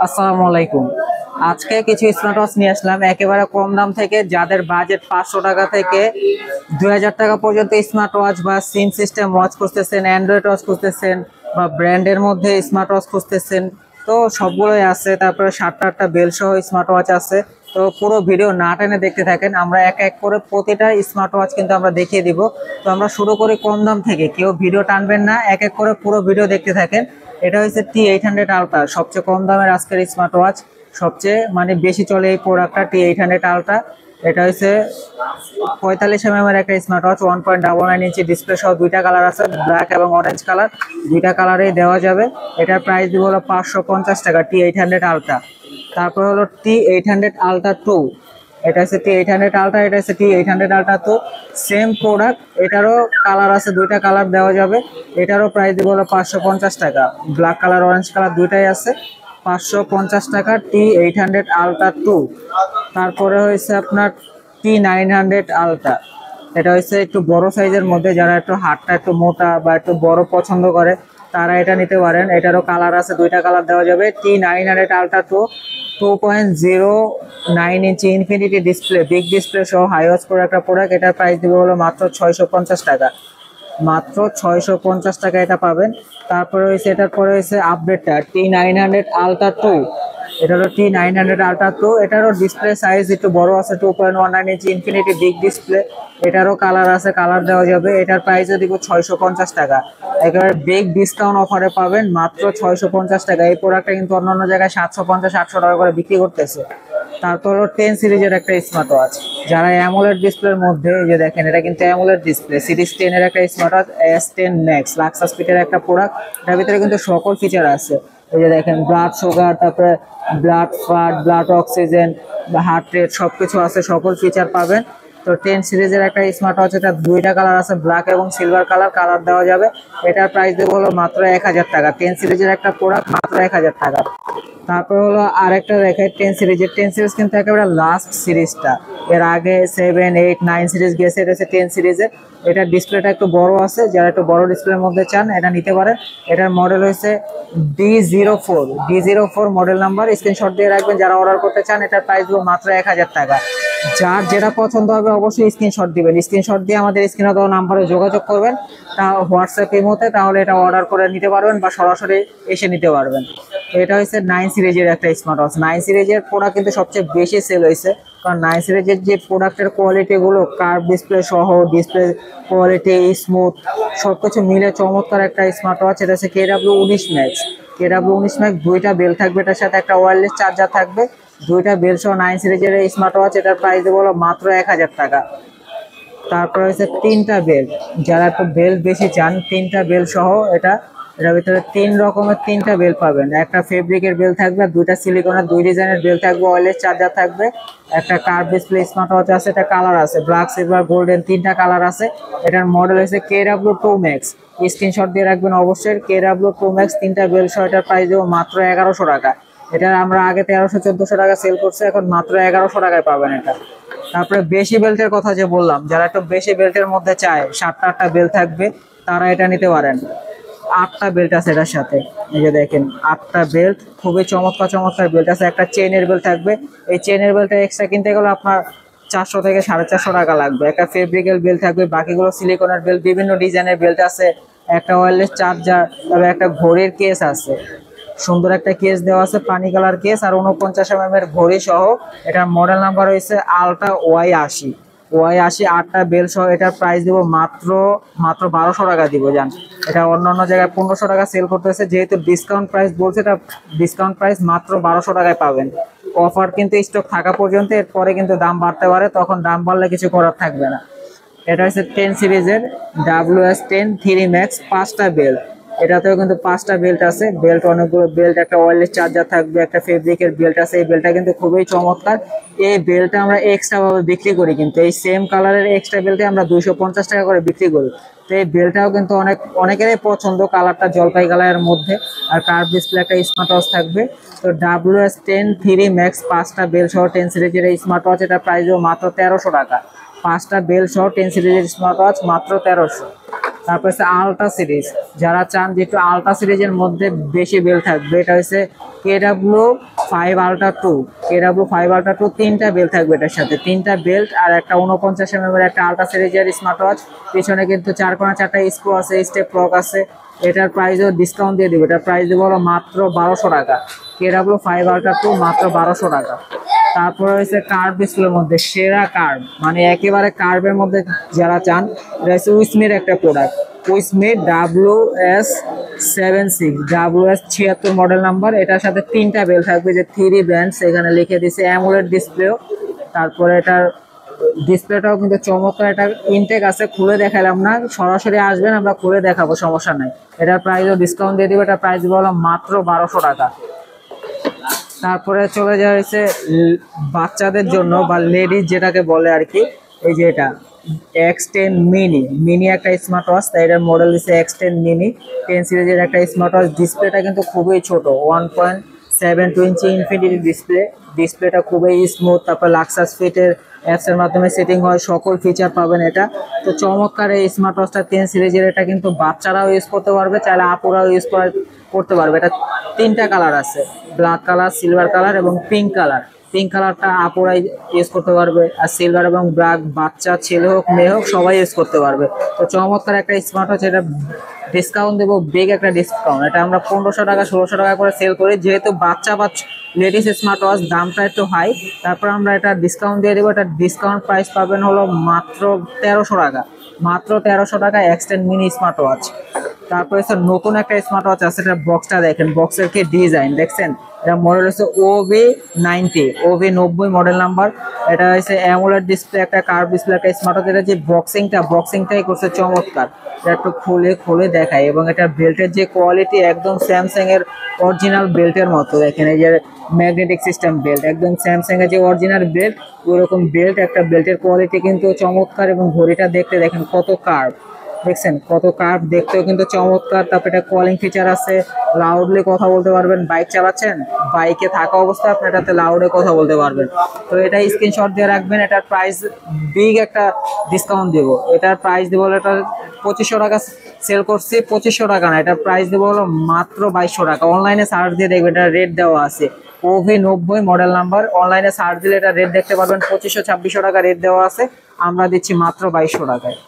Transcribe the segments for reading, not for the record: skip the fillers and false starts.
আসসালামু আলাইকুম। আজকে কিছু স্মার্ট ওয়াচ নিয়ে আসলাম একেবারে কম দাম থেকে, যাদের বাজেট 500 টাকা থেকে 2000 টাকা পর্যন্ত স্মার্ট ওয়াচ বা সিম সিস্টেম ওয়াচ খুঁজতেছেন, অ্যান্ড্রয়েড ওয়াচ খুঁজতেছেন বা ব্র্যান্ডের মধ্যে স্মার্ট ওয়াচ খুঁজতেছেন, তো সবগুলোই আছে। তারপরে 7টা বেল সহ স্মার্ট ওয়াচ আছে। তো পুরো ভিডিও না টেনে দেখতে থাকেন, আমরা এক এক করে প্রতিটা স্মার্ট ওয়াচ কিন্তু আমরা দেখিয়ে দিব। তো আমরা শুরু করি কম দাম থেকে, কেউ ভিডিও টানবেন না, এক এক করে পুরো ভিডিও দেখতে থাকেন। এটা হচ্ছে T800 আলট্রা, সবচেয়ে কম দামের আজকের স্মার্ট ওয়াচ, সবচেয়ে বেশি চলে এই প্রোডাক্টটা T800 আলট্রা। এটা হচ্ছে 45 mm একটা স্মার্ট ওয়াচ, 1.99 ইঞ্চি ডিসপ্লে সহ, দুইটা কালার আছে, ব্ল্যাক এবং অরেঞ্জ কালার, দুইটা কালারেই দেওয়া যাবে। এটার প্রাইস দিব হলো 550 টাকা T800 আলট্রা। তারপর হলো T800 আলট্রা 2, এটা হচ্ছে T800 আলট্রা, এটা হচ্ছে T800 আলট্রা 2, সেম প্রোডাক্ট, এটারও কালার আছে, দুইটা কালার দেওয়া যাবে। এটারও প্রাইস দিব হলো 550 টাকা, ব্ল্যাক কালার অরেঞ্জ কালার দুইটাই আছে, 550 টাকা T800 আলট্রা 2। তারপরে হয়েছে আপনার T900 আলট্রা, এটা হচ্ছে একটু বড় সাইজের মধ্যে, যারা একটু হাতটা একটু মোটা বা একটু বড় পছন্দ করে তারা এটা নিতে পারেন। এটারও কালার আছে, দুইটা কালার দেওয়া যাবে। T900 আলট্রা 2, 2.09 ইঞ্চি ইনফিনিটি ডিসপ্লে, বিগ ডিসপ্লে সহ হাই ওয়াচ করে একটা প্রোডাক্ট। এটার প্রাইস দিব হলো মাত্র 650 টাকা, মাত্র 650 টাকা এটা পাবেন। তারপরে হয়েছে এটার পরে হয়েছে আপডেটটা T900 আলট্রা 2, এটা হলো T900 আলট্রা 2, এটারও ডিসপ্লে সাইজ একটু বড় আছে, 2.19 ইঞ্চি ইনফিনিটি বিগ ডিসপ্লে, এটারও কালার আছে, কালার দেওয়া যাবে। এটার প্রাইসও দিব 650 টাকা, একেবারে বিগ ডিসকাউন্ট অফারে পাবেন মাত্র 650 টাকা। এই প্রোডাক্টটা কিন্তু অন্যান্য জায়গায় 750-800 টাকা করে বিক্রি করতেছে। তারপর হলো 10 সিরিজের একটা স্মার্ট ওয়াচ, যারা অ্যামোলেড ডিসপ্লের মধ্যে, এই যে দেখেন এটা কিন্তু অ্যামোলেড ডিসপ্লে, সিরিজ 10 এর একটা smart watch, S10 Max laksa স্পিডের একটা প্রোডাক্ট। এটার ভিতরে কিন্তু সকল ফিচার আছে, এই যে দেখেন ব্লাড সুগার, তারপরে ব্লাড ফাট, ব্লাড অক্সিজেন, হার্ট রেট সবকিছু আছে, সকল ফিচার পাবেন। তো 10 সিরিজের একটা স্মার্ট ওয়াচ, এটা দুইটা কালার আছে, ব্ল্যাক এবং সিলভার কালার, কালার দেওয়া যাবে। এটার প্রাইস দেবো হলো মাত্র 1000 টাকা, 10 সিরিজের একটা প্রোডাক্ট মাত্র 1000 টাকা। তারপর হলো আরেকটা দেখায় 10 সিরিজের, 10 সিরিজ কিন্তু একেবারে লাস্ট সিরিজটা, এর আগে 7, 8, 9 সিরিজ গেছে, এটা হচ্ছে 10 সিরিজের। এটার ডিসপ্লেটা একটু বড় আছে, যারা একটু বড় ডিসপ্লের মধ্যে চান এটা নিতে পারেন। এটার মডেল হয়েছে D04 মডেল নাম্বার, স্ক্রিনশট দিয়ে রাখবেন যারা অর্ডার করতে চান। এটার প্রাইস দেবো মাত্র 1000 টাকা। যার যেটা পছন্দ হবে অবশ্যই স্ক্রিনশট দিবেন, স্ক্রিনশট দিয়ে আমাদের স্ক্রিনে দেওয়া নাম্বারে যোগাযোগ করবেন, তা হোয়াটসঅ্যাপ ইমোতে, তাহলে এটা অর্ডার করে নিতে পারবেন বা সরাসরি এসে নিতে পারবেন। এটা হচ্ছে 9 সিরিজের একটা স্মার্ট ওয়াচ, 9 সিরিজের প্রোডাক্ট কিন্তু সবচেয়ে বেশি সেল হয়েছে, কারণ 9 সিরিজের যে প্রোডাক্টের কোয়ালিটিগুলো, কার্ভ ডিসপ্লে সহ, ডিসপ্লে কোয়ালিটি স্মুথ সবকিছু মিলে চমৎকার একটা স্মার্ট ওয়াচ। এটা হচ্ছে KW19 ম্যাক্স, KW19 ম্যাক্স, দুইটা বেল থাকবে, এটার সাথে একটা ওয়্যারলেস চার্জার থাকবে, দুইটা বেল সহ 9 সিরিজের এই স্মার্ট ওয়াচ। এটার প্রাইস দেবো মাত্র 1000 টাকা। তারপর হচ্ছে 3টা বেল, যারা একটু বেল বেশি চান, 3টা বেল সহ এটার ভিতরে 3 রকমের 3টা বেল পাবেন, একটা ফেব্রিকের বেল থাকবে, দুইটা সিলিকনের 2 ডিজাইনের বেল থাকবে, ওয়্যারলেস চার্জার থাকবে, একটা কার্ভ ডিসপ্লে স্মার্ট ওয়াচ আছে, এটা কালার আছে ব্ল্যাক, সিলভার, গোল্ডেন, 3টা কালার আছে। এটার মডেল হচ্ছে KW2 ম্যাক্স, স্ক্রিনশট দিয়ে রাখবেন অবশ্যই, KW2 ম্যাক্স, 3টা বেল সহ। এটার প্রাইস দেবো মাত্র 1100 টাকা। এটা আমরা আগে 1300-1400 টাকা সেল করছি, এখন মাত্র 1100 টাকায় পাবেন এটা। তারপরে বেশি বেল্টের কথা যে বললাম, যারা একটু বেশি বেল্টের মধ্যে চায়, 7টা-8টা বেল্ট থাকবে, তারা এটা নিতে পারেন। 8টা বেল্ট আছে এটার সাথে, এই যে দেখেন 8টা বেল্ট, খুবই চমৎকার চমৎকার বেল্ট আছে। একটা চেনের বেল্ট থাকবে, এই চেনের বেল্টটা এক্সট্রা কিনতে গেলে আপনার 400 থেকে 450 টাকা লাগবে। একটা ফেব্রিকের বেল্ট থাকবে, বাকিগুলো সিলিকনের বেল্ট, বিভিন্ন ডিজাইনের বেল্ট আছে, একটা ওয়্যারলেস চার্জার, তবে একটা ঘড়ির কেস আছে, সুন্দর একটা কেস দেওয়া আছে, পানি কালার কেস, আর 49 mm এর ঘড়ি সহ। এটার মডেল নাম্বার হয়েছে আলট্রা Y80, 8টা বেল সহ। এটার প্রাইস দিব মাত্র 1200 টাকা দিব জান। এটা অন্যান্য জায়গায় 1500 টাকা সেল করতেছে, যেহেতু ডিসকাউন্ট প্রাইস বলছে, এটা ডিসকাউন্ট প্রাইস মাত্র 1200 টাকায় পাবেন। অফার কিন্তু স্টক থাকা পর্যন্ত, এরপরে কিন্তু দাম বাড়তে পারে, তখন দাম বাড়লে কিছু করার থাকবে না। এটা হচ্ছে 10 সিরিজের WS10 3 Max, 5টা বেল্ট, এটাতেও কিন্তু 5টা বেল্ট আছে, বেল্ট অনেকগুলো বেল্ট, একটা ওয়্যারলেস চার্জার থাকবে, একটা ফেব্রিকের বেল্ট আছে। এই বেল্টটা কিন্তু খুবই চমৎকার, এই বেল্টটা আমরা এক্সট্রা ভাবে বিক্রি করি, কিন্তু এই সেম কালারের এক্সট্রা বেল্টে আমরা 250 টাকা করে বিক্রি করি। তো এই বেল্টটাও কিন্তু অনেকেরই পছন্দ, কালারটা জলপাই কালারের মধ্যে, আর কার্ভ ডিসপ্লে একটা স্মার্ট ওয়াচ থাকবে। তো WS10 3 Max, 5টা বেল্ট সহ 10 সিরিজের এই স্মার্ট ওয়াচ, এটা প্রাইস মাত্র 1300 টাকা, 5টা বেল্ট সহ 10 সিরিজের স্মার্ট ওয়াচ মাত্র 1300। তারপর হচ্ছে আলট্রা সিরিজ, যারা চান যে একটু আলট্রা সিরিজের মধ্যে বেশি বেল থাকবে, এটা হচ্ছে KW5 Ultra 2। KW5 Ultra 2 তিনটা বেল থাকবে, এটার সাথে তিনটা বেল্ট আর একটা 49 mm এর একটা আলট্রা সিরিজের স্মার্ট ওয়াচ। পিছনে কিন্তু 4 স্ক্রু আছে, স্টেপ ক্লক আছে। এটার প্রাইসও ডিসকাউন্ট দিয়ে দিবে, এটার প্রাইস দেবো হলো মাত্র 1200 টাকা। KW5 Ultra 2 মাত্র 1200 টাকা। তারপরে হচ্ছে কার্ভ ডিসপ্লের মধ্যে সেরা কার্ভ, মানে একেবারে কার্ভের মধ্যে যারা চান, এটা হচ্ছে উইসমির একটা প্রোডাক্ট, উইসমি WS76 মডেল নাম্বার। এটার সাথে তিনটা বেল থাকবে, যে 3 ব্যান্ডস এখানে লিখে দিছে, অ্যামোলেড ডিসপ্লেও। তারপরে এটার ডিসপ্লেটাও কিন্তু চমৎকার, এটা ইনটেক আছে, খুলে দেখালাম না, সরাসরি আসবেন আমরা খুলে দেখাবো, সমস্যা নাই। এটার প্রাইসও ডিসকাউন্ট দিয়ে দিবে, এটার প্রাইস বললাম মাত্র 1200 টাকা। তারপরে চলে যাওয়া হচ্ছে বাচ্চাদের জন্য বা লেডিস যেটাকে বলে আর কি, এই যে এটা X10 মিনি, মিনি একটা স্মার্ট ওয়াচ, তাই এটার মডেল দিচ্ছে X10 মিনি 10 সিরিজের একটা স্মার্ট ওয়াচ। ডিসপ্লেটা কিন্তু খুবই ছোট, 1.72 ইঞ্চি ইনফিনিটি ডিসপ্লে। ডিসপ্লেটা খুবই স্মুথ, তারপর লাক্সাস ফিটের অ্যাপস এর মাধ্যমে সেটিং হয়, সকল ফিচার পাবেন এটা। তো চমৎকার এই স্মার্ট ওয়াচটা 10 সিরিজের, এটা কিন্তু বাচ্চারাও ইউজ করতে পারবে, চাইলে আপুরাও ইউজ করতে পারবে। এটা তিনটা কালার আছে, ব্ল্যাক কালার, সিলভার কালার এবং পিঙ্ক কালার। পিঙ্ক কালারটা আপুরাই ইউজ করতে পারবে, আর সিলভার এবং ব্ল্যাক বাচ্চা ছেলে হোক মেয়ে হোক সবাই ইউজ করতে পারবে। তো চমৎকার একটা স্মার্ট ওয়াচ, এটা ডিসকাউন্ট দেবো, বিগ একটা ডিসকাউন্ট। এটা আমরা 1500 টাকা 1600 টাকা করে সেল করি, যেহেতু বাচ্চা বা লেডিস স্মার্ট ওয়াচ দামটা একটু হাই, তারপর আমরা এটা ডিসকাউন্ট দিয়ে দেবো। এটা ডিসকাউন্ট প্রাইস পাবেন হলো মাত্র 1300 টাকা, মাত্র 1300 টাকা X10 মিনি স্মার্ট ওয়াচ। তারপরে স্যার নতুন একটা স্মার্ট ওয়াচ আছে, এটা বক্সটা দেখেন, বক্সের কি ডিজাইন দেখছেন। এটা মডেল হচ্ছে OV90 মডেল নাম্বার। এটা হচ্ছে অ্যামোলেড ডিসপ্লে, একটা কার্ভ ডিসপ্লে একটা স্মার্ট ওয়াচ। এটা যে বক্সিংটাই করছে চমৎকার, এটা একটু খুলে দেখায়। এবং এটা বেল্টের যে কোয়ালিটি, একদম স্যামসাং এর অরিজিনাল বেল্টের মতো। দেখেন এই যে ম্যাগনেটিক সিস্টেম বেল্ট, একদম স্যামসাং এর যে অরিজিনাল বেল্ট ওরকম বেল্ট। একটা বেল্টের কোয়ালিটি কিন্তু চমৎকার, এবং ঘড়িটা দেখতে দেখেন কত কার্ভ, দেখছেন কত কার্ভ, দেখতেও কিন্তু চমৎকার। তারপরে এটা কলিং ফিচার আছে, লাউডলি কথা বলতে পারবেন। বাইক চালাচ্ছেন, বাইকে থাকা অবস্থায় আপনি এটাতে লাউডে কথা বলতে পারবেন। তো এটা স্ক্রিনশট দিয়ে রাখবেন। এটার প্রাইস বিগ একটা ডিসকাউন্ট দেবো, এটার প্রাইস দেবো, এটা 2500 টাকা সেল করছি, 2500 টাকা না, এটার প্রাইস দেবো হলো মাত্র 2200 টাকা। অনলাইনে সার্চ দিয়ে দেখবেন, এটা রেট দেওয়া আছে, OV90 মডেল নাম্বার। অনলাইনে সার্চ দিলে এটা রেট দেখতে পারবেন, 2500-2600 টাকা রেট দেওয়া আছে, আমরা দিচ্ছি মাত্র 2200 টাকায়।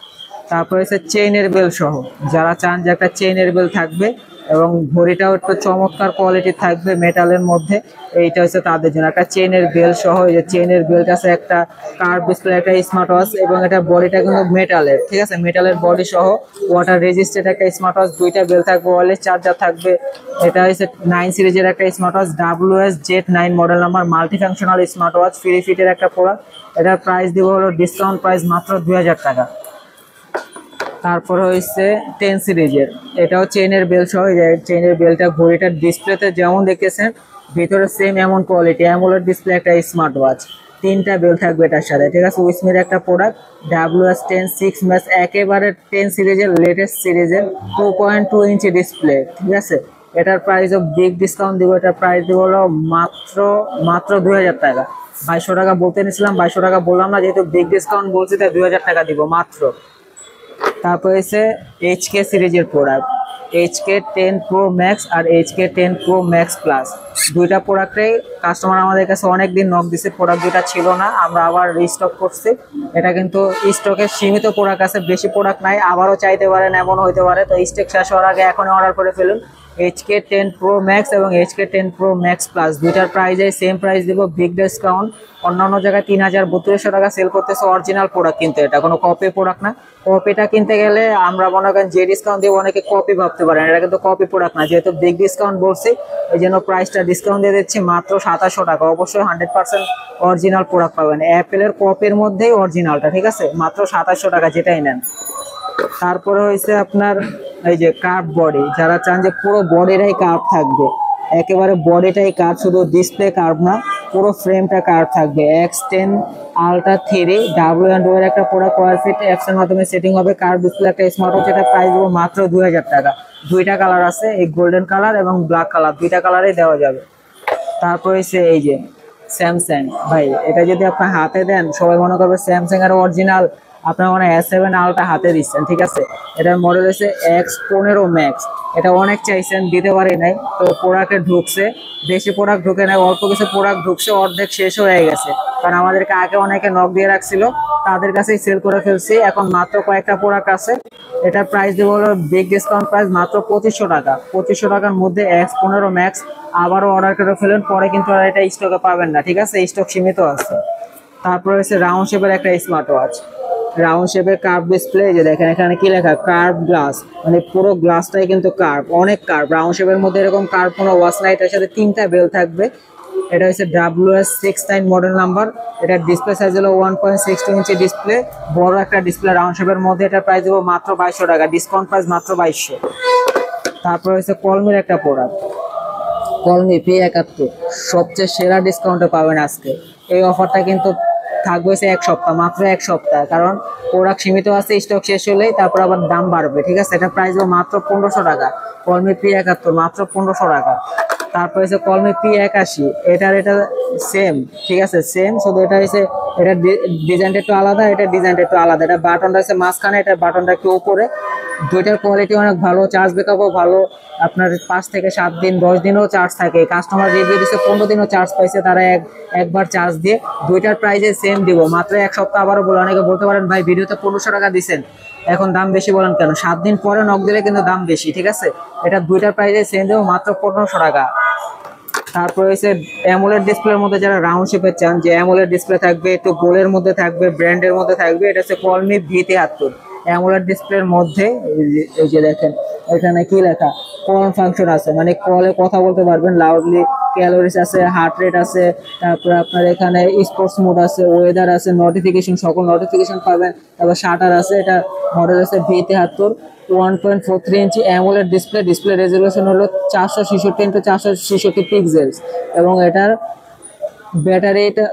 তারপরে হচ্ছে চেইনের বেল সহ, যারা চান যে একটা চেইনের বেল থাকবে এবং ঘড়িটাও একটু চমৎকার কোয়ালিটি থাকবে মেটালের মধ্যে, এইটা হচ্ছে তাদের জন্য। একটা চেইনের বেল সহ, এই যে চেইনের বেলটা আছে, একটা কার্ভ ডিসপ্লে একটা স্মার্ট ওয়াচ, এবং এটা বডিটা কিন্তু মেটালের, ঠিক আছে, মেটালের বডি সহ ওয়াটার রেজিস্টেড একটা স্মার্ট ওয়াচ। দুইটা বেল থাকবে, ওয়ারলেস চার্জার থাকবে। এটা হচ্ছে 9 সিরিজের একটা smart watch, WS-Z9 model number, multi functional smart watch, free ফিটের একটা প্রোডাক্ট। এটার প্রাইস দিব হলো ডিসকাউন্ট প্রাইস মাত্র 2000 টাকা। তারপর হচ্ছে 10 সিরিজের, এটাও চেইনের বেল সহ। চেইনের বেলটা ঘড়িটার ডিসপ্লেতে যেমন দেখতেছেন, ভিতরে সেম এমন কোয়ালিটি, অ্যামোলেড ডিসপ্লে একটা স্মার্ট ওয়াচ। তিনটা বেল থাকবে এটার সাথে, ঠিক আছে। উইসমির একটা প্রোডাক্ট, WS10 6 ম্যাচ, একেবারে 10 সিরিজের লেটেস্ট সিরিজের 2.2 ইঞ্চি ডিসপ্লে, ঠিক আছে। এটার প্রাইস বিগ ডিসকাউন্ট দিব, এটার প্রাইস দিব হলো মাত্র 2000 টাকা। 2200 টাকা বলতে নিয়েছিলাম, 2200 টাকা বললাম না, যেহেতু বিগ ডিসকাউন্ট বলছি তাই 2000 টাকা দিব মাত্র। তারপর হচ্ছে HK সিরিজের প্রোডাক্ট, HK10 Pro Max আর HK10 Pro Max Plus। দুইটা প্রোডাক্টে কাস্টমার আমাদের কাছে অনেক দিন নক দিছে, প্রোডাক্ট দুইটা ছিল না, আমরা আবার রিস্টক করছি। এটা কিন্তু স্টকে সীমিত প্রোডাক্ট আছে, বেশি প্রোডাক্ট নাই, আবারও চাইতে পারেন, এমন হইতে পারে। তো স্টক শেষ হওয়ার আগে এখনই অর্ডার করে ফেলুন। HK10 Pro Max এবং HK10 Pro Max Plus দুইটার প্রাইসে সেম প্রাইস দিব, বিগ ডিসকাউন্ট। অন্যান্য জায়গায় 3200 টাকা সেল করতেছে অরিজিনাল প্রোডাক্ট, কিন্তু এটা কোনো কপি প্রোডাক্ট না। কপিটা কিনতে গেলে আমরা মনে করেন যে ডিসকাউন্ট দিব, অনেকে কপি ভাবতে পারেন, এটা কিন্তু কপি প্রোডাক্ট না। যেহেতু বিগ ডিসকাউন্ট বলছি, এই জন্য প্রাইসটা ডিসকাউন্ট দিয়ে দিচ্ছি মাত্র 2700 টাকা। অবশ্যই 100% অরিজিনাল প্রোডাক্ট পাবেন, অ্যাপেলের কপির মধ্যেই অরিজিনালটা, ঠিক আছে, মাত্র 2700 টাকা যেটাই নেন। তারপরে হয়েছে আপনার এই যে কার্ভ বডি, যারা চান যে পুরো বডিটাই কার্ভ থাকবে, একেবারে বডিটাই কার্ভ, শুধু ডিসপ্লে কার্ভ না, পুরো ফ্রেমটা কার্ভ থাকবে। X10 Ultra 3 W&O এর একটা প্রোডাক্ট, ওয়ারফিট অ্যাপস এর মাধ্যমে সেটিং হবে, কার্ভ ডিসপ্লে একটা স্মার্ট ওয়াচ। এটা প্রাইস দেবো মাত্র 2000 টাকা। দুইটা কালার আছে, এই গোল্ডেন কালার এবং ব্ল্যাক কালার, দুইটা কালারেই দেওয়া যাবে। তারপর হচ্ছে এই যে স্যামসাং, ভাই এটা যদি আপনার হাতে দেন সবাই মনে করবে স্যামসাং এর অরিজিনাল আপনারা মানে S7 আলট্রা হাতে দিচ্ছেন, ঠিক আছে। এটার মডেল হচ্ছে X15 ম্যাক্স। এটা অনেক চাইছেন, দিতে পারি নাই। তো প্রোডাক্টে ঢুকছে, বেশি প্রোডাক্ট ঢুকে নাই, অল্প কিছু প্রোডাক্ট ঢুকছে, অর্ধেক শেষ হয়ে গেছে। কারণ আমাদেরকে আগে অনেকে নক দিয়ে রাখছিল, তাদের কাছেই সেল করে ফেলছি। এখন মাত্র কয়েকটা প্রোডাক্ট আছে। এটার প্রাইস দেবো হলো বিগ ডিসকাউন্ট প্রাইস মাত্র 2500 টাকা। 2500 টাকার মধ্যে X15 ম্যাক্স আবারও অর্ডার করে ফেলেন, পরে কিন্তু আর এটা স্টকে পাবেন না, ঠিক আছে, স্টক সীমিত আছে। তারপরে হচ্ছে রাউন্ড শেপের একটা স্মার্ট ওয়াচ, রাউন্ড শেপের কার্ভ ডিসপ্লে। যে দেখেন এখানে কি লেখা, কার্ভ গ্লাস, মানে পুরো গ্লাসটাই কিন্তু কার্ভ, অনেক কার্ভ। রাউন্ড শেপের মধ্যে এরকম কার্ভ কোনো ওয়াচ নাই। এটার সাথে 3টা বেল থাকবে। এটা হচ্ছে WS69 মডেল নাম্বার। এটা ডিসপ্লে সাইজ হলো 1.62 ইঞ্চি ডিসপ্লে, বড় একটা ডিসপ্লে রাউন্ড শেপের মধ্যে। এটা প্রাইস দেবো মাত্র 2200 টাকা, ডিসকাউন্ট প্রাইস মাত্র 2200। তারপর হচ্ছে কলমির একটা প্রোডাক্ট, কলমি P71, সবচেয়ে সেরা ডিসকাউন্টে পাবেন আজকে। এই অফারটা কিন্তু থাকবে এক সপ্তাহ, মাত্র এক সপ্তাহ, কারণ প্রোডাক্ট সীমিত আছে, স্টক শেষ হলেই তারপর আবার দাম বাড়বে, ঠিক আছে। এটা প্রাইস মাত্র 1500 টাকা, কলমি P71 মাত্র 1500 টাকা। তারপর হচ্ছে কলমি P81, এটা সেম, ঠিক আছে, সেম, শুধু এটা হচ্ছে এটা ডিজাইনটা একটু আলাদা, এটা ডিজাইনটা একটু আলাদা। এটা বাটনটা হচ্ছে মাঝখানে, এটা বাটনটা একটু উপরে। দুইটার কোয়ালিটি অনেক ভালো, চার্জ ব্যাকআপও ভালো। আপনার 5 থেকে 7 দিন 10 দিনও চার্জ থাকে। কাস্টমার রিভিউ দিচ্ছে 15 দিনও চার্জ পাইছে তারা একবার চার্জ দিয়ে। দুইটার প্রাইসে সেম দিব, মাত্র এক সপ্তাহ। আবারও বলে, অনেকে বলতে পারেন ভাই ভিডিওতে 1500 টাকা দিচ্ছেন, এখন দাম বেশি বলেন কেন? 7 দিন পরে নক দিলে কিন্তু দাম বেশি, ঠিক আছে। এটা দুইটার প্রাইসে সেম দেবো, মাত্র 1500 টাকা। তারপর হচ্ছে অ্যামোলেড ডিসপ্লের মধ্যে যারা রাউন্ড শেপের চান, যে অ্যামোলেড ডিসপ্লে থাকবে, একটু গোলের মধ্যে থাকবে, ব্র্যান্ডের মধ্যে থাকবে, এটা হচ্ছে কলমি V73 অ্যামোলেড ডিসপ্লের মধ্যে। এই যে দেখেন এখানে কি লেখা, কল ফাংশন আছে, মানে কলে কথা বলতে পারবেন লাউডলি, ক্যালোরিজ আছে, হার্ট রেট আছে, তারপর আপনার এখানে স্পোর্টস মোড আছে, ওয়েদার আছে, নোটিফিকেশন, সকল নোটিফিকেশন পাবেন। তারপর শাটার আছে। এটা মডেল আছে V73, 1.43 ইঞ্চি অ্যামোলেড ডিসপ্লে। ডিসপ্লে রেজলিউশন হলো 466x466 পিক্সেলস। এবং এটার ব্যাটারিটা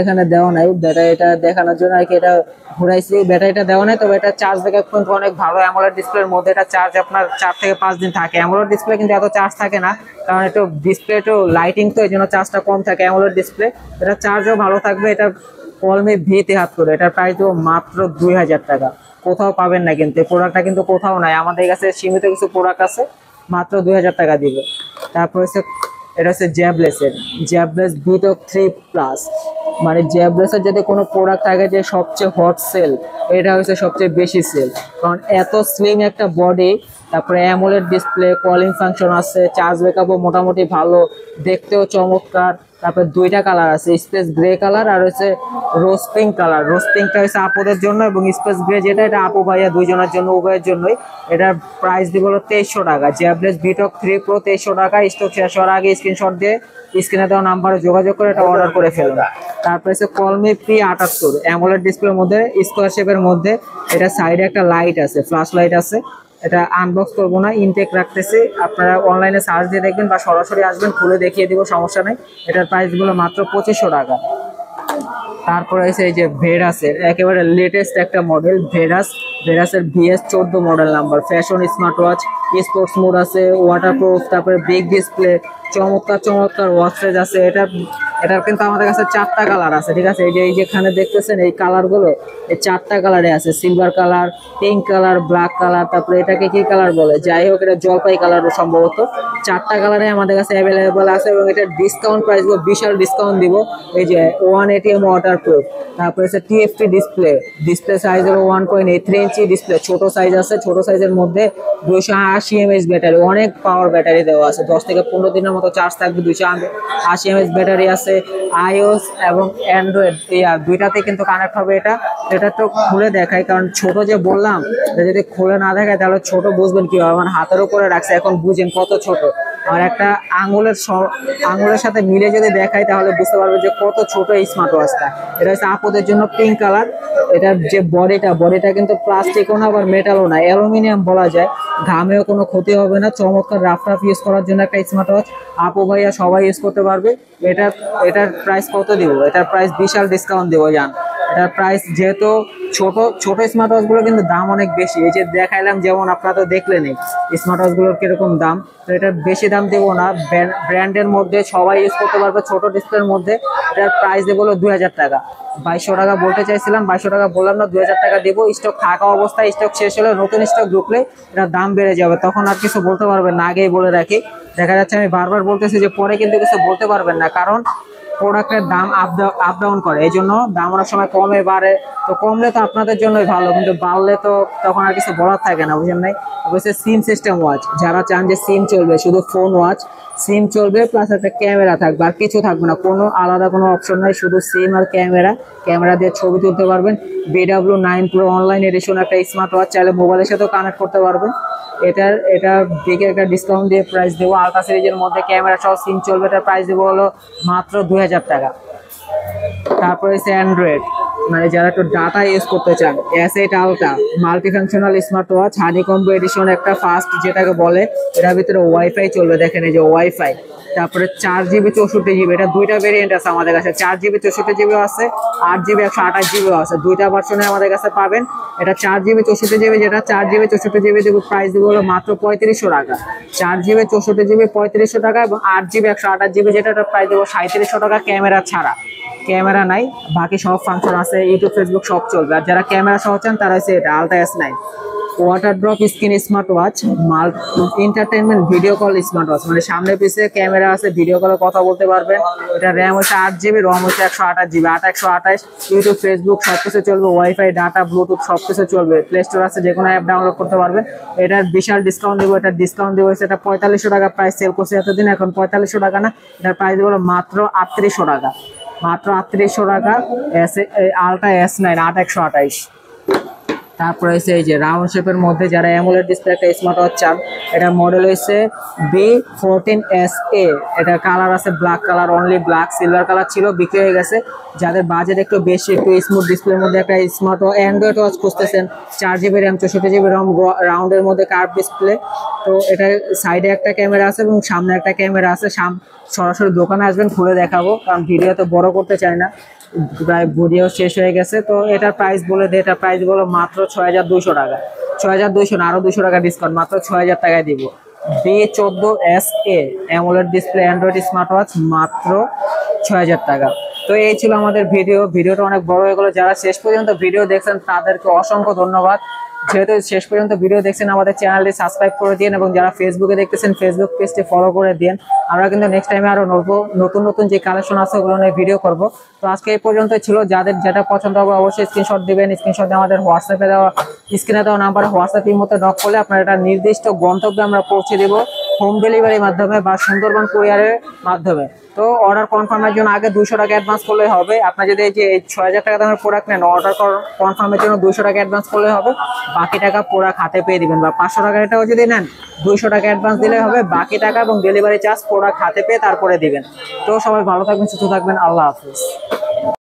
এখানে দেওয়া নাই, ব্যাটারিটা দেখানোর জন্য আর কি এটা ঘুরাইছি, ব্যাটারিটা দেওয়া নাই। তবে এটা চার্জ ব্যাকআপ কিন্তু অনেক ভালো। অ্যামোলেড ডিসপ্লের মধ্যে এটা চার্জ আপনার 4 থেকে 5 দিন থাকে। অ্যামোলেড ডিসপ্লে কিন্তু এত চার্জ থাকে না, কারণ একটু ডিসপ্লে একটু লাইটিং, তো এই জন্য চার্জটা কম থাকে অ্যামোলেড ডিসপ্লে। এটা চার্জও ভালো থাকবে। এটা কলমি V73, এটার প্রাইস দেবো মাত্র 2000 টাকা। কোথাও পাবেন না কিন্তু, এই প্রোডাক্টটা কিন্তু কোথাও নাই, আমাদের কাছে সীমিত কিছু প্রোডাক্ট আছে, মাত্র 2000 টাকা দিব। তারপর হচ্ছে এটা হচ্ছে জ্যাবলেস Vtok 3+, মানে জ্যাবলেসের যদি কোনো প্রোডাক্ট থাকে যে সবচেয়ে হট সেল, এটা হচ্ছে সবচেয়ে বেশি সেল, কারণ এত স্লিম একটা বডি, তারপরে অ্যামোলেড ডিসপ্লে, কলিং ফাংশন আছে, চার্জ ব্যাকআপও মোটামুটি ভালো, দেখতেও চমৎকার। তারপর দুইটা কালার আছে, স্পেস গ্রে কালার আর হচ্ছে রোজ পিঙ্ক কালার। রোজ পিঙ্কটা হচ্ছে আপুদের জন্য, এবং স্পেস গ্রে যেটা, এটা আপু ভাইয়া দুইজনের জন্য, উভয়ের জন্যই। এটার প্রাইস দিব হলো 2300 টাকা। জ্যাবলেস Vtok 3 Pro 2300 টাকা। স্টক শেষ হওয়ার আগে স্ক্রিনশট দিয়ে স্ক্রিনে দেওয়া নাম্বারে যোগাযোগ করে এটা অর্ডার করে ফেলুন। তারপরে হচ্ছে কলমি P78 অ্যামোলেড ডিসপ্লের মধ্যে, স্কোয়ার শেপের মধ্যে। এটা সাইডে একটা লাইট আছে, ফ্ল্যাশ লাইট আছে। এটা আনবক্স করবো না, ইনটেক রাখতেছি, আপনারা অনলাইনে সার্চ দিয়ে দেখবেন বা সরাসরি আসবেন, খুলে দেখিয়ে দিব, সমস্যা নেই। এটার প্রাইসগুলো মাত্র 2500 টাকা। তারপরে এসে এই যে ভেরাসের একেবারে লেটেস্ট একটা মডেল, ভেরাসের VS14 model number, fashion smart watch, sports mode আছে, ওয়াটারপ্রুফ, তারপরে বিগ ডিসপ্লে, চমৎকার ওয়াচ ফেজ আছে। এটার কিন্তু আমাদের কাছে 4টা কালার আছে, ঠিক আছে। এই যে যেখানে দেখতেছেন এই কালারগুলো, এই 4টা কালারে আছে, silver colour, pink colour, black colour, তারপরে এটাকে কি কালার বলে, যাই হোক, এটা জলপাই কালার সম্ভবত। 4টা কালারে আমাদের কাছে অ্যাভেলেবেল আছে, এবং এটা ডিসকাউন্ট প্রাইস, বিশাল ডিসকাউন্ট দিব। এই যে 180mm ওয়াটারপ্রুফ, তারপরে হচ্ছে TFT ডিসপ্লে সাইজ হলো 1.83 ইঞ্চি ডিসপ্লে, ছোট সাইজ আছে। ছোট সাইজের মধ্যে 280 mAh ব্যাটারি, অনেক পাওয়ার ব্যাটারি দেওয়া আছে, 10 থেকে 15 দিনের মতো চার্জ থাকবে। 280 mAh ব্যাটারি আছে। iOS এবং অ্যান্ড্রয়েড দুইটাতে কিন্তু কানেক্ট হবে। এটা তো খুলে দেখাই, কারণ ছোট যে বললাম, যদি খুলে না দেখায় তাহলে ছোট বুঝবেন কি, আমার হাতের উপরে রাখছে, এখন বুঝেন কত ছোট। আর একটা আঙুলের সাথে মিলে যদি দেখাই তাহলে বুঝতে পারবে যে কত ছোট এই স্মার্ট ওয়াচটা। এটা হচ্ছে আপুদের জন্য পিঙ্ক কালার। এটার যে বডিটা কিন্তু প্লাস্টিকও না, আবার মেটালও না, অ্যালুমিনিয়াম বলা যায়। ঘামেও কোনো ক্ষতি হবে না, চমৎকার রাফ ইউজ করার জন্য একটা স্মার্ট ওয়াচ, আপু ভাইয়া সবাই ইউজ করতে পারবে। এটার প্রাইস কত দিব? এটার প্রাইস বিশাল ডিসকাউন্ট দেবো জান। এটার প্রাইস যেহেতু ছোট স্মার্ট ওয়াচগুলো কিন্তু দাম অনেক বেশি, এই যে দেখাইলাম, যেমন আপনারা তো দেখলেনই স্মার্ট ওয়াচগুলোর কিরকম দাম, তো এটার বেশি দাম দেবো না। ব্র্যান্ডের মধ্যে সবাই ইউজ করতে পারবে, ছোট ডিসপ্লের মধ্যে এটার প্রাইস দেবো হলো 2000 টাকা। 2200 টাকা বলতে চাইছিলাম, 2200 টাকা বললাম না, 2000 টাকা দেবো। স্টক থাকা অবস্থায়, স্টক শেষ হলে, নতুন স্টক ঢুকলে এটার দাম বেড়ে যাবে, তখন আর কিছু বলতে পারবেন না, আগেই বলে রাখি। দেখা যাচ্ছে আমি বারবার বলতেছি যে পরে কিন্তু কিছু বলতে পারবেন না, কারণ প্রোডাক্টের দাম আপ ডাউন করে, এই জন্য দাম অনেক সময় কমে বাড়ে। তো কমলে তো আপনাদের জন্যই ভালো, কিন্তু বাড়লে তো তখন আর কিছু বলার থাকে না, বুঝেন নাই? অবশ্যই সিম সিস্টেম ওয়াচ, যারা চান যে সিম চলবে, শুধু ফোন ওয়াচ, সিম চলবে প্লাস একটা ক্যামেরা থাকবে, আর কিছু থাকবে না, কোনো আলাদা কোনো অপশন নাই, শুধু সিম আর ক্যামেরা দিয়ে ছবি তুলতে পারবেন। BW9 Pro অনলাইন এডিশন একটা স্মার্ট ওয়াচ, চাইলে মোবাইলের সাথেও কানেক্ট করতে পারবেন। এটা দিকে একটা ডিসকাউন্ট দিয়ে প্রাইস দেবো। আলট্রা সিরিজের মধ্যে ক্যামেরা সহ সিম চলবে, এটার প্রাইস দেবো হলো মাত্র 2000 টাকা। তারপরে হচ্ছে অ্যান্ড্রয়েড, মানে যারা একটু ডাটা ইউজ করতে চান, S8 ultra multifunctional smart watch, honeycomb edition একটা ফাস্ট যেটাকে বলে, এটার ভিতরে ওয়াইফাই চলবে, দেখেন এই যে ওয়াইফাই। তারপরে 4GB 64GB, এটা দুইটা ভেরিয়েন্ট আছে আমাদের কাছে, 4GB 64GB আছে, 8GB 128GB আছে, দুইটা ভার্সনে আমাদের কাছে পাবেন। এটা 4GB 64GB, যেটা 4GB 64GB দেবো, প্রাইস দেবো হলো মাত্র 3500 টাকা। 4GB 64GB 3500 টাকা, এবং 8GB 128GB যেটা, প্রাইস দেবো 3700 টাকা, ক্যামেরা ছাড়া। ক্যামেরা নাই, বাকি সব ফাংশন আছে, ইউটিউব ফেসবুক সব চলবে। আর যারা ক্যামেরা সহ চান তারা হচ্ছে এটা ultra S9 water drop screen smart watch, entertainment video call smart watch, মানে সামনে পিছিয়ে ক্যামেরা আছে, ভিডিও কলে কথা বলতে পারবেন। এটা র্যাম হচ্ছে 8GB, রম হচ্ছে 128GB, 128 ইউটিউব ফেসবুক সবকিছু চলবে, ওয়াইফাই ডাটা ব্লুটুথ সবকিছু চলবে, প্লে স্টোর আছে, যে কোনো অ্যাপ ডাউনলোড করতে পারবেন। এটার বিশাল ডিসকাউন্ট দেবো, এটা ডিসকাউন্ট দেবো হচ্ছে, এটা 4500 টাকা প্রাইস সেল করছে এতদিন, এখন 4500 টাকা না, এটার প্রাইস দেবো মাত্র 3800 টাকা, মাত্র 3800 টাকা। Ultra S9 8128। তারপরে হচ্ছে এই যে রাউন্ড শেপের মধ্যে যারা অ্যামোলেড ডিসপ্লে একটা স্মার্ট ওয়াচ চান, এটা মডেল হচ্ছে B14SA। এটা কালার আছে black colour, only black, silver colour ছিল, বিক্রি হয়ে গেছে। যাদের বাজেট একটু বেশি, একটু স্মুথ ডিসপ্লের মধ্যে একটা স্মার্ট অ্যান্ড্রয়েড ওয়াচ খুঁজতেছেন, 4GB র্যাম 64GB রম, রাউন্ডের মধ্যে কার্ভ ডিসপ্লে, তো এটা সাইডে একটা ক্যামেরা আছে এবং সামনে একটা ক্যামেরা আছে। সরাসরি দোকানে আসবেন, খুলে দেখাবো, কারণ ভিডিও তো বড় করতে চাই না, প্রায় ভিডিও শেষ হয়ে গেছে। তো এটার প্রাইস বলে দিই, এটার প্রাইস বলো মাত্র 6200 টাকা, 6200 না, আরো 200 টাকা ডিসকাউন্ট, মাত্র 6000 টাকায় দিব। B14SA AMOLED display Android smart watch, মাত্র 6000 টাকা। তো এই ছিল আমাদের ভিডিওটা অনেক বড় হয়ে গেলো। যারা শেষ পর্যন্ত ভিডিও দেখছেন তাদেরকে অসংখ্য ধন্যবাদ। যেহেতু শেষ পর্যন্ত ভিডিও দেখছেন, আমাদের চ্যানেলটি সাবস্ক্রাইব করে দিন, এবং যারা ফেসবুকে দেখতেছেন ফেসবুক পেজটি ফলো করে দিন। আমরা কিন্তু নেক্সট টাইমে আরো নতুন যে কালেকশন আছে ওগুলো নিয়ে ভিডিও করব। তো আজকে এই পর্যন্ত ছিল। যাদের যেটা পছন্দ হবে অবশ্যই স্ক্রিনশট দিবেন, স্ক্রিনশট দিয়ে আমাদের হোয়াটসঅ্যাপে দেওয়া, স্ক্রিনে দেওয়া নাম্বারে হোয়াটসঅ্যাপের মধ্যে নক করলে আপনার এটা নির্দিষ্ট গন্তব্যে আমরা পৌঁছে দেব, হোম ডেলিভারির মাধ্যমে বা সুন্দরবন কুরিয়ারের মাধ্যমে। তো অর্ডার কনফার্মের জন্য আগে 200 টাকা অ্যাডভান্স করলে হবে। আপনার যদি এই যে 6000 টাকা দামের প্রোডাক্ট নেন, অর্ডার কনফার্মের জন্য 200 টাকা অ্যাডভান্স করলে হবে, বাকি টাকা প্রোডাক্ট হাতে পেয়ে দিবেন। বা 500 টাকার এটাও যদি নেন, 200 টাকা অ্যাডভান্স দিলে হবে, বাকি টাকা এবং ডেলিভারি চার্জ প্রোডাক্ট হাতে পেয়ে তারপরে দিবেন। তো সবাই ভালো থাকবেন, সুস্থ থাকবেন, আল্লাহ হাফিজ।